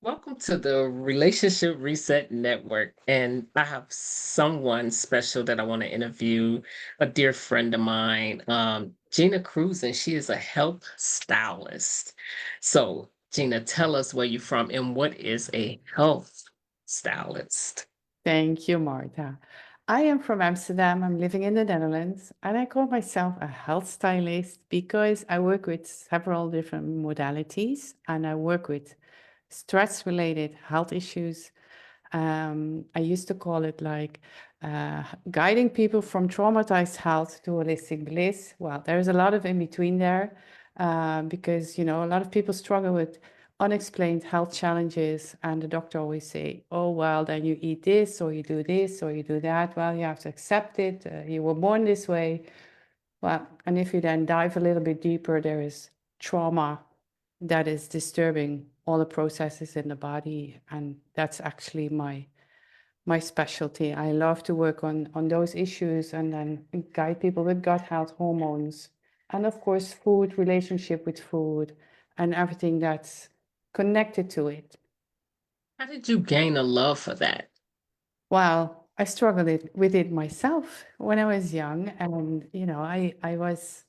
Welcome to the Relationship Reset Network. And I have someone special that I want to interview, a dear friend of mine, Gina Kroezen. She is a health stylist. So, Gina, tell us where you're from and what is a health stylist? Thank you, Marta. I am from Amsterdam. I'm living in the Netherlands, and I call myself a health stylist because I work with several different modalities and I work with stress related health issues. I used to call it like guiding people from traumatized health to holistic bliss. Well, there's a lot of in between there because, a lot of people struggle with unexplained health challenges, and the doctor always say, oh well, then you eat this or you do this or you do that. Well, you have to accept it. You were born this way. Well, and if you then dive a little bit deeper, there is trauma that is disturbing all the processes in the body, and that's actually my specialty. I love to work on those issues and then guide people with gut health, hormones, and of course, food, relationship with food, and everything that's connected to it. How did you gain a love for that? Well, I struggled with it myself when I was young, and I was.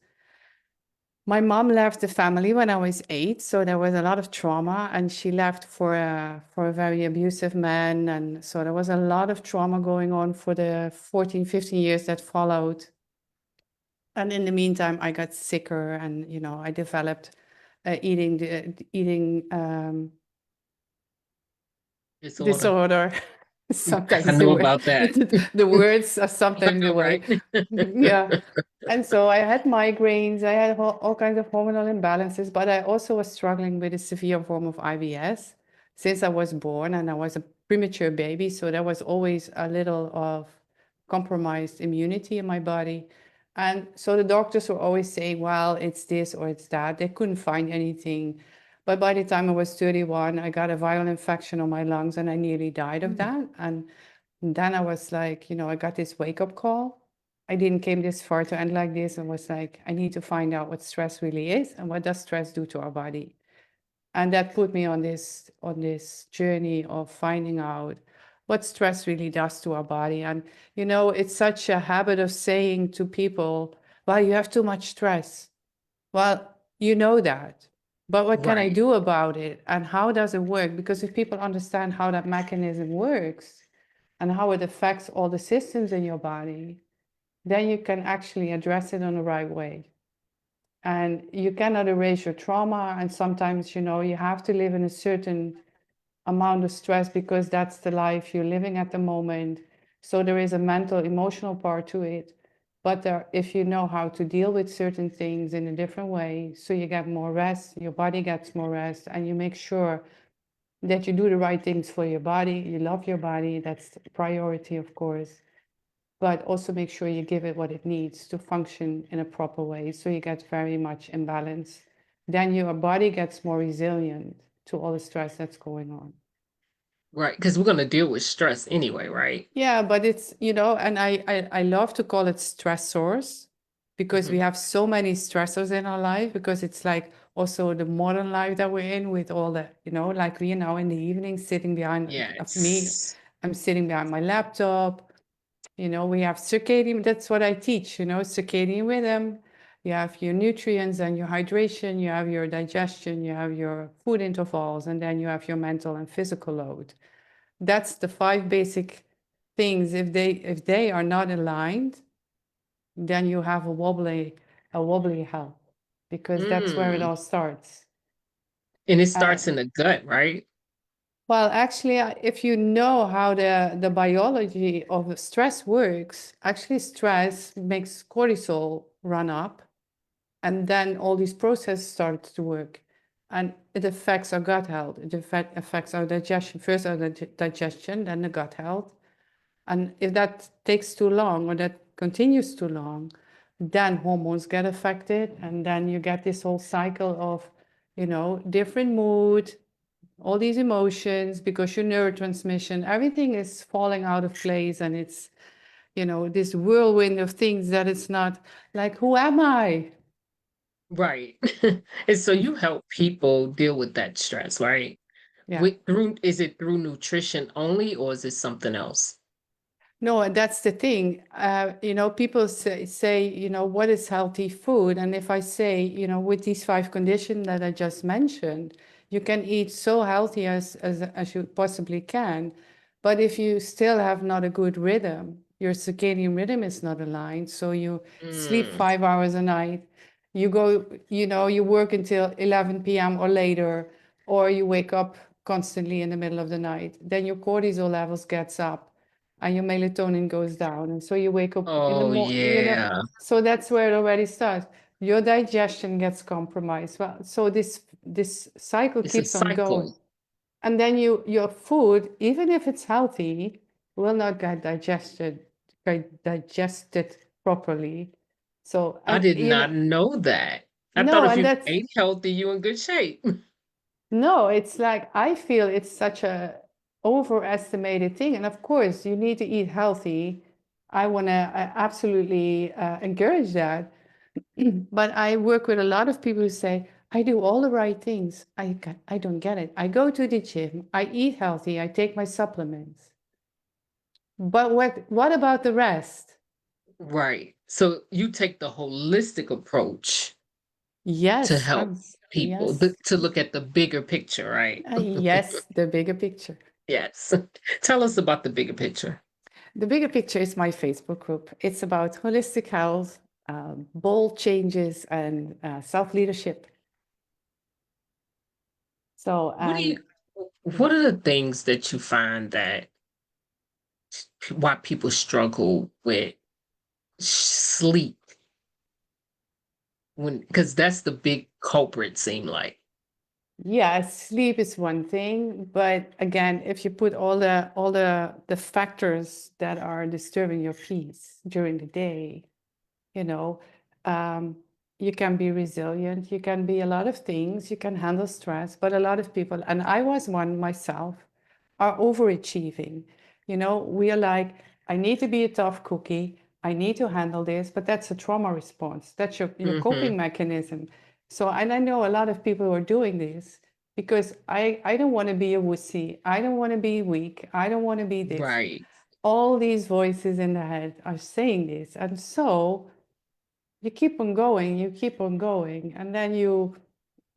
My mom left the family when I was 8, so there was a lot of trauma, and she left for a very abusive man, and so there was a lot of trauma going on for the 14, 15 years that followed. And in the meantime, I got sicker, and I developed eating Disorder. disorder. I Sometimes the know way about that. the words are I sometimes the know, way. right? Yeah. And so I had migraines, I had all kinds of hormonal imbalances, but I also was struggling with a severe form of IBS since I was born, and I was a premature baby. So there was always a little of compromised immunity in my body. And so the doctors were always saying, well, it's this or it's that. They couldn't find anything. But by the time I was 31, I got a viral infection on my lungs and I nearly died of Mm. that. And then I was like, I got this wake up call. I didn't came this far to end like this, and was like, I need to find out what stress really is and what does stress do to our body. And that put me on this journey of finding out what stress really does to our body. And it's such a habit of saying to people, well, you have too much stress. Well, you know that. But what can I Right. do about it? And how does it work? Because if people understand how that mechanism works and how it affects all the systems in your body, then you can actually address it in the right way. And you cannot erase your trauma. And sometimes, you have to live in a certain amount of stress because that's the life you're living at the moment. So there is a mental, emotional part to it. But if you know how to deal with certain things in a different way, so you get more rest, your body gets more rest, and you make sure that you do the right things for your body, you love your body, that's the priority, of course, but also make sure you give it what it needs to function in a proper way. So you get very much in balance. Then your body gets more resilient to all the stress that's going on. Right. Because we're going to deal with stress anyway, right? Yeah, but it's, and I love to call it stressors because we Mhm. have so many stressors in our life, because it's like also the modern life that we're in with all the, like we are now in the evening sitting behind of me, Yes. I'm sitting behind my laptop. We have circadian, that's what I teach, circadian rhythm. You have your nutrients and your hydration, you have your digestion, you have your food intervals, and then you have your mental and physical load. That's the five basic things. If they are not aligned, then you have a wobbly health, because that's where it Mm. all starts. And it Uh, starts in the gut, right? well, actually, if you know how the biology of stress works, actually stress makes cortisol run up, and then all these processes start to work, and it affects our gut health. It affects our digestion, first our digestion, then the gut health. And if that takes too long or that continues too long, then hormones get affected. And then you get this whole cycle of, different mood, all these emotions, because your neurotransmission, everything is falling out of place. And it's, this whirlwind of things that it's not like, who am I? Right. And so you help people deal with that stress, right? Yeah. Is it through nutrition only, or is it something else? No, and that's the thing. People say, what is healthy food? And if I say, with these five conditions that I just mentioned, you can eat so healthy as you possibly can. But if you still have not a good rhythm, your circadian rhythm is not aligned. So you sleep Mm. 5 hours a night, you go, you work until 11 p.m. or later, or you wake up constantly in the middle of the night, then your cortisol levels gets up and your melatonin goes down. And so you wake up in the Oh morning, yeah, so that's where it already starts. Your digestion gets compromised. Well, so this cycle it's a keeps on going. cycle. And then your food, even if it's healthy, will not get digested properly. So, I and did not know that. I thought no, if and you that's ate healthy, you in good shape. no, it's like I feel it's such a overestimated thing. And of course, you need to eat healthy. I want to absolutely encourage that. But I work with a lot of people who say, I do all the right things. I don't get it. I go to the gym, I eat healthy, I take my supplements. But what about the rest? Right. So you take the holistic approach to Yes, help I'm people, yes, to look at the bigger picture, right? yes, the bigger picture. Yes. Tell us about the bigger picture. The bigger picture is my Facebook group. It's about holistic health, bold changes, and self leadership. So, What do you, and what are the things that you find that why people struggle with sleep when, because that's the big culprit seem like. yeah, sleep is one thing, but again, if you put all the factors that are disturbing your peace during the day, you know, um, you can be resilient, you can be a lot of things, you can handle stress, but a lot of people, and I was one myself, are overachieving. We are like, I need to be a tough cookie, I need to handle this, but that's a trauma response. That's your Hmm. coping mechanism. So, and I know a lot of people who are doing this because I don't want to be a wussy. I don't want to be weak. I don't want to be this. Right. All these voices in the head are saying this. And so you keep on going, you keep on going, and then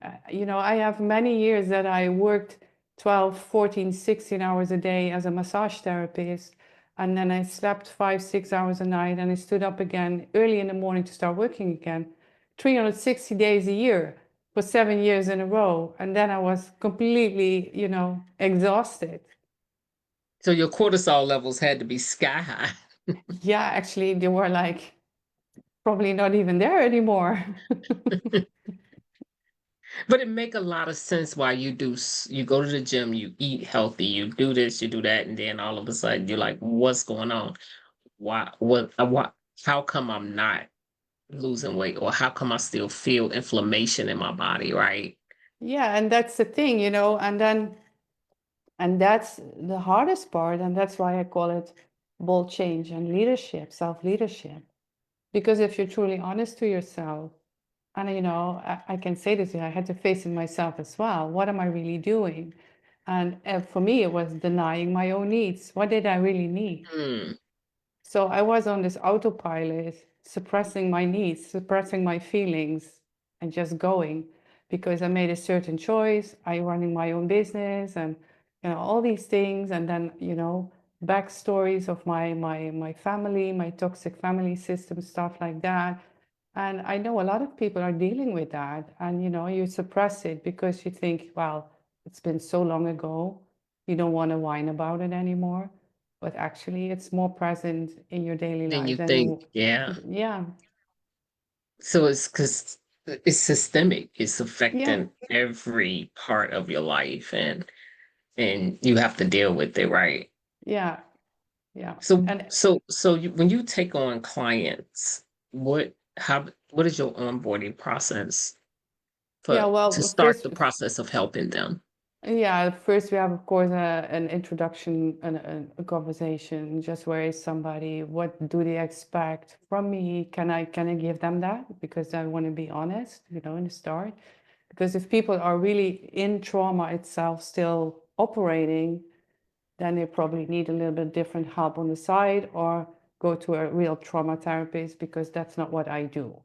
I have many years that I worked 12, 14, 16 hours a day as a massage therapist, and then I slept 5, 6 hours a night, and I stood up again early in the morning to start working again, 360 days a year for 7 years in a row, and then I was completely, exhausted. So your cortisol levels had to be sky high. Yeah, actually, they were like probably not even there anymore. But it make a lot of sense why you go to the gym, you eat healthy, you do this, you do that, and then all of a sudden you're like, what's going on? What, how come I'm not losing weight, or how come I still feel inflammation in my body, right? Yeah, and that's the thing, and that's the hardest part, and that's why I call it bold change and leadership, self-leadership. Because if you're truly honest to yourself, and I can say this, I had to face it myself as well. What am I really doing? And for me, it was denying my own needs. What did I really need? Mm. So I was on this autopilot, suppressing my needs, suppressing my feelings, and just going because I made a certain choice. I running my own business and all these things, and then backstories of my family, my toxic family system, stuff like that. And I know a lot of people are dealing with that, and you suppress it because you think, well, it's been so long ago, you don't want to whine about it anymore, but actually it's more present in your daily Then life you than think, you. yeah. Yeah, So it's because it's systemic. It's yeah, affecting every part of your life, and you have to deal with it, right? yeah, yeah. So And when you take on clients, what is your onboarding process yeah, to well, start first, the process of helping them? yeah, first we have, of course, an introduction, a conversation, just where is somebody, what do they expect from me? Can I give them that? Because I want to be honest, in the start. Because if people are really in trauma itself still, operating, then they probably need a little bit different help on the side or go to a real trauma therapist, because that's not what I do.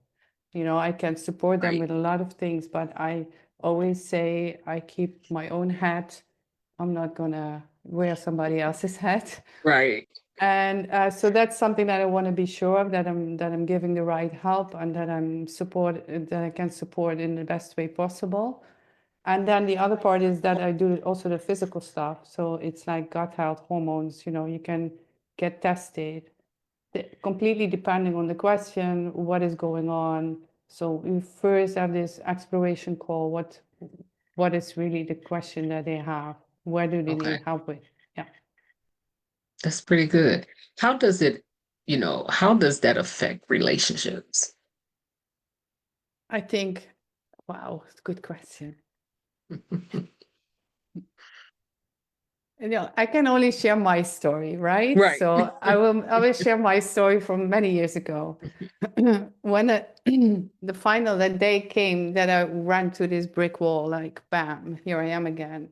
I can support them Right. with a lot of things, but I always say I keep my own hat. I'm not gonna wear somebody else's hat. Right. And so that's something that I want to be sure of, that I'm giving the right help, and that I can support in the best way possible. And then the other part is that I do also the physical stuff. So it's like gut health, hormones, you can get tested completely depending on the question, what is going on. So we first have this exploration call. What is really the question that they have? Where do they Okay. need help with? Yeah. That's pretty good. How does it, how does that affect relationships? I think, wow, it's a good question. I can only share my story, right? Right. So I will share my story from many years ago. When the final that day came, that I ran to this brick wall, like bam, here I am again.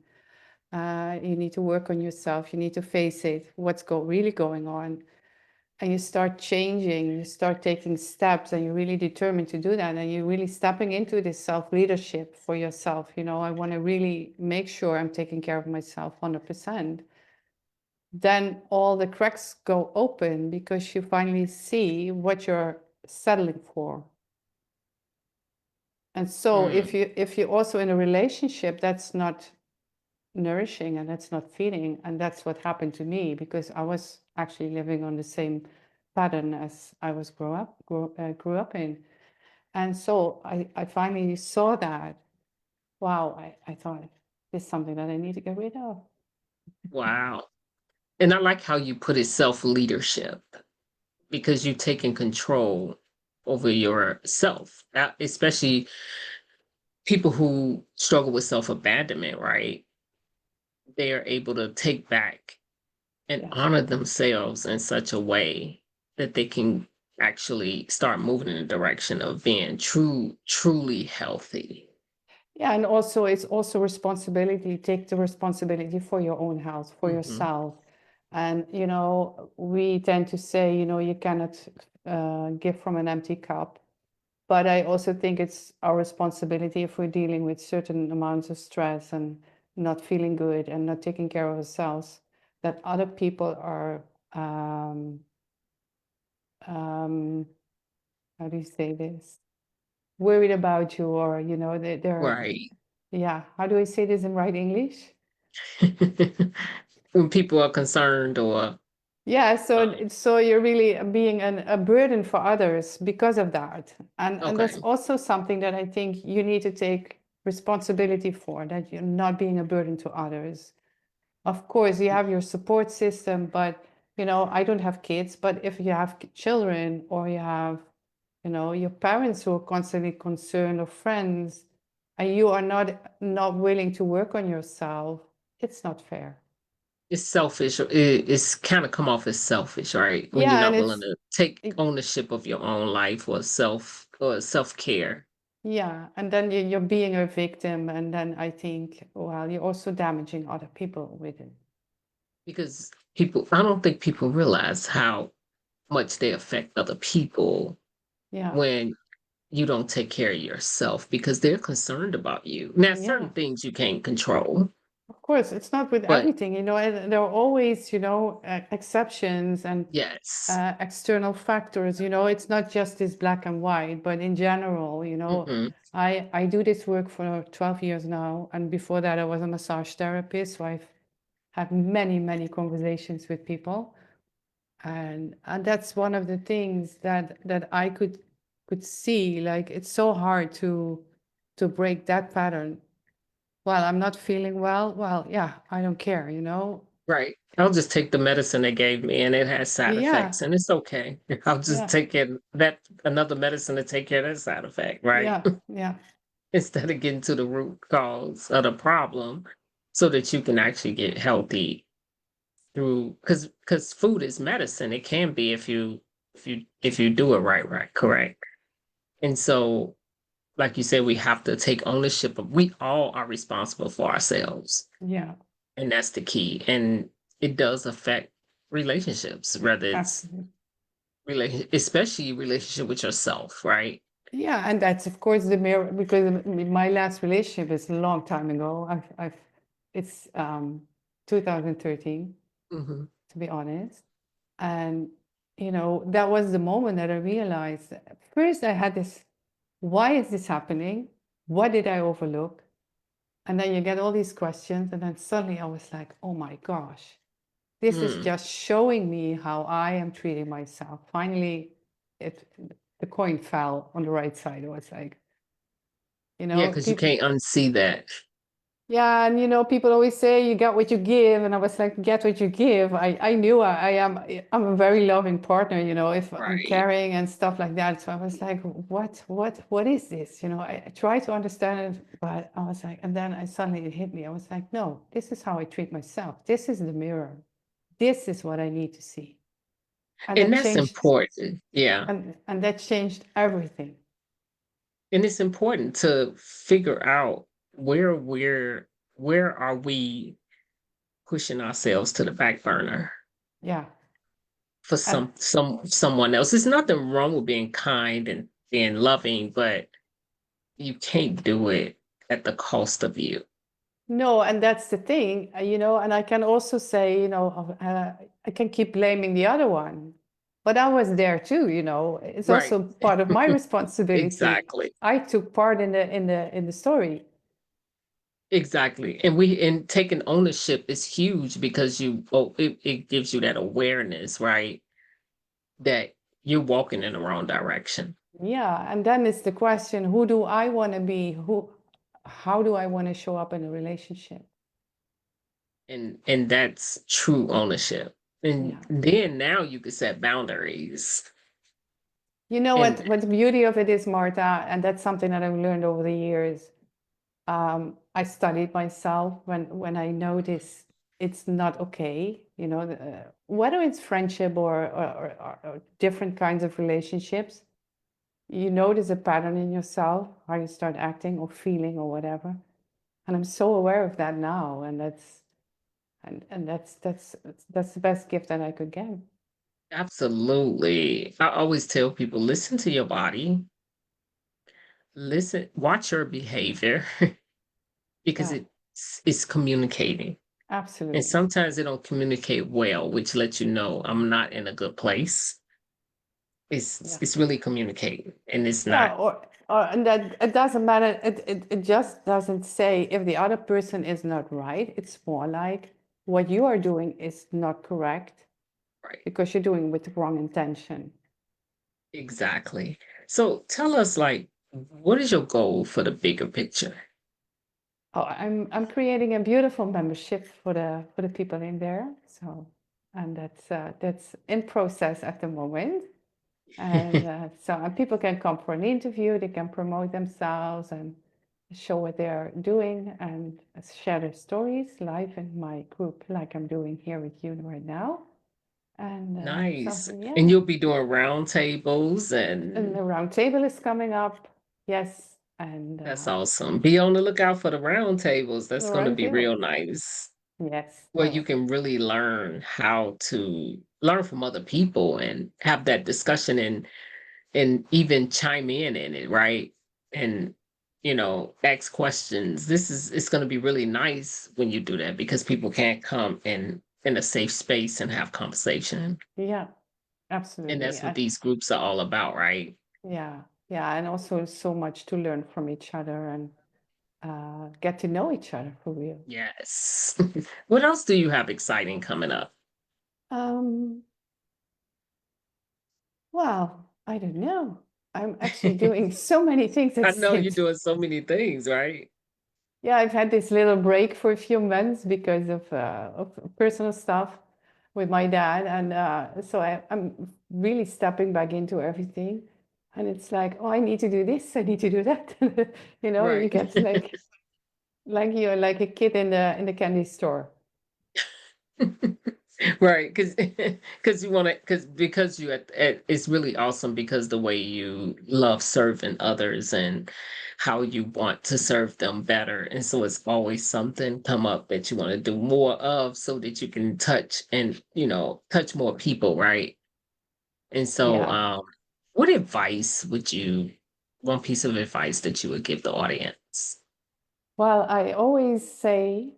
You need to work on yourself. You need to face it. What's really going on? And you start changing. You start taking steps, and you're really determined to do that. And you're really stepping into this self-leadership for yourself. I want to really make sure I'm taking care of myself 100%. Then all the cracks go open because you finally see what you're settling for. And so Mm, if you're also in a relationship that's not nourishing and that's not feeding, and that's what happened to me, because I was actually living on the same pattern as I was grew up in. And so I finally saw that. Wow, I thought this is something that I need to get rid of. wow. And I like how you put it self-leadership because you've taken control over yourself, especially people who struggle with self-abandonment, right? They are able to take back and Yeah. honor themselves in such a way that they can actually start moving in the direction of being truly healthy. Yeah, and also it's also responsibility. Take the responsibility for your own health, for Hmm. yourself. And we tend to say, you cannot give from an empty cup. But I also think it's our responsibility, if we're dealing with certain amounts of stress and not feeling good and not taking care of ourselves, that other people are, um, um, how do you say this? Worried about you, or they're, Right. yeah. How do I say this in right English? When people are concerned or Yeah, so um, so you're really being a burden for others because of that. And that's okay. also something that I think you need to take responsibility for, that you're not being a burden to others. Of course, you have your support system, but I don't have kids, but if you have children, or you have, your parents who are constantly concerned, or friends, and you are not willing to work on yourself, it's not fair. It's selfish. It's kind of come off as selfish, right? When you're Yeah, and not willing to take ownership of your own life or self-care. yeah, and then you're being a victim, and then I think, well, you're also damaging other people with it. Because I don't think people realize how much they affect other people Yeah, when you don't take care of yourself because they're concerned about you. Now, certain yeah. things you can't control, Of course, it's not with but everything, and there are always, exceptions and yes. external factors. It's not just this black and white, but in general, Hmm. I do this work for 12 years now, and before that, I was a massage therapist, so I've had many, many conversations with people. And that's one of the things that I could see, like it's so hard to break that pattern. Well, I'm not feeling well, yeah, I don't care. Right. I'll just take the medicine they gave me and it has side Yeah, effects and it's okay. I'll just yeah, take it that another medicine to take care of that side effect, right? yeah, yeah, Instead of getting to the root cause of the problem so that you can actually get healthy through because food is medicine. It can be if you do it right, correct. And so, like you said, we have to take ownership of we all are responsible for ourselves. yeah. And that's the key. And it does affect relationships, whether it's Absolutely. especially relationship with yourself, right? Yeah, and that's of course the mirror because my last relationship is a long time ago. It's 2013, Hmm. to be honest. And that was the moment that I realized at first I had this, why is this happening? What did I overlook? And then you get all these questions, and then suddenly I was like, oh my gosh, this is Mm. just showing me how I am treating myself. Finally, it the coin fell on the right side. It was like, Yeah, because you people, can't unsee that. yeah, and people always say you get what you give, and I was like, get what you give. I knew I'm a very loving partner, if I'm Right. caring and stuff like that. So I was like, what is this? I try to understand it, but I was like, and then I suddenly it hit me. I was like, no, this is how I treat myself. This is the mirror. This is what I need to see. And And that that's changed, important. Yeah. and that changed everything. And it's important to figure out where are we pushing ourselves to the back burner Yeah. for And someone else. There's nothing wrong with being kind and being loving, but you can't do it at the cost of you. no, and that's the thing, and I can also say, I can keep blaming the other one, but I was there too, it's Right. also part of my responsibility. Exactly. I took part in the story. Exactly. And taking ownership is huge because it gives you that awareness, right? That you're walking in the wrong direction. Yeah, and then it's the question, who do I want to be? How do I want to show up in a relationship? And that's true ownership. And Yeah. then now you can set boundaries. You know And what the beauty of it is, Marta, and that's something that I've learned over the years. I studied myself when I notice it's not okay, whether it's friendship or different kinds of relationships, you notice a pattern in yourself, how you start acting or feeling or whatever. And I'm so aware of that now, and that's the best gift that I could get. absolutely. I always tell people listen to your body, listen, watch your behavior because Yeah, it's communicating. And absolutely. sometimes they don't communicate well, which lets you know I'm not in a good place. Yeah. It's really communicating and it's Yeah, not and that it doesn't matter. It just doesn't say if the other person is not right. It's more like what you are doing is not correct right. because you're doing with the wrong intention. Exactly. So tell us like what is your goal for the bigger picture? Oh, I'm creating a beautiful membership for the people in there. So, and that's in process at the moment. And and people can come for an interview, they can promote themselves and show what they're doing and share their stories live in my group, like I'm doing here with you right now. And Nice. yeah, And you'll be doing roundtables and the and round table is coming up. Yes, and that's awesome. Be on the lookout for the roundtables. the That's going to round be table. real nice. Yes. Where you can really learn how to learn from other people and have that discussion and even chime in it, right? And ask questions. It's going to be really nice when you do that because people can't come in a safe space and have conversation. Yeah, And absolutely. that's what these groups are all about, right? Yeah, yeah, and also so much to learn from each other and get to know each other for real. Yes. What else do you have exciting coming up? Um, well, I don't know. I'm actually doing so many things at I the know same you're time. doing so many things, right? Yeah, I've had this little break for a few months because of personal stuff with my dad, and so I'm really stepping back into everything. And it's like, oh, I need to do this, I need to do that. You Right. get like you're like a kid in the candy store. Right, because you wanna because you it's really awesome because the way you love serving others and how you want to serve them better, and so it's always something come up that you wanna do more of so that you can touch and, touch more people, right? And so, Yeah. what advice would you one piece of advice that you would give the audience? Well, I always say,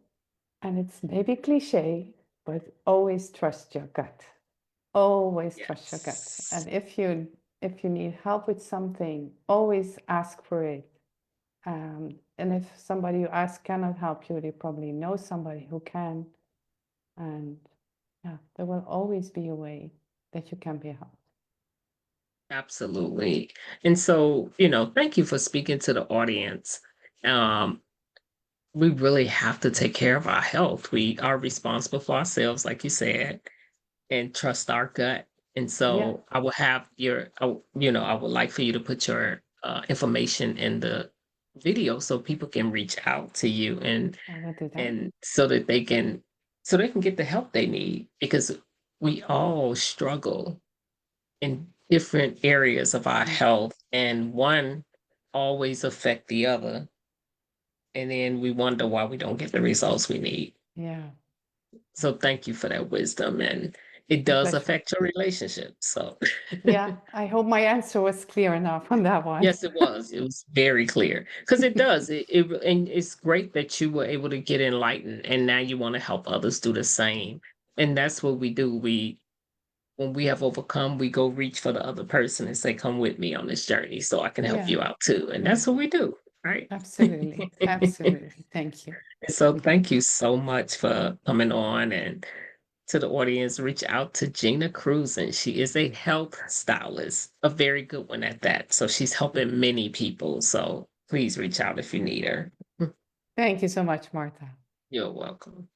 and it's maybe cliche, but always trust your gut. Always trust your gut. Yes. And if you need help with something, always ask for it. And if somebody you ask cannot help you, they probably know somebody who can. And yeah, there will always be a way that you can be helped. Absolutely. And so, thank you for speaking to the audience. Um, we really have to take care of our health. We are responsible for ourselves, like you said, and trust our gut. And Yeah, so I will have I would like for you to put your information in the video so people can reach out to you I will do that. and so they can get the help they need because we all struggle in different areas of our Mm, health and one always affect the other and then we wonder why we don't get the results we need. yeah, So thank you for that wisdom and it my does pleasure. affect your relationship. So Yeah, I hope my answer was clear enough on that one. yes, it was. It was very clear because it does. And it's great that you were able to get enlightened and now you want to help others do the same. And that's what we do. When we have overcome, we go reach for the other person and say, "Come with me on this journey, so I can help Yeah, you out too." And yeah, that's what we do, right? absolutely. Absolutely. Thank you. So thank you so much for coming on and to the audience, reach out to Gina Kroezen. She is a health stylist, a very good one at that. So she's helping many people. So please reach out if you need her. Thank you so much, Martha. You're welcome.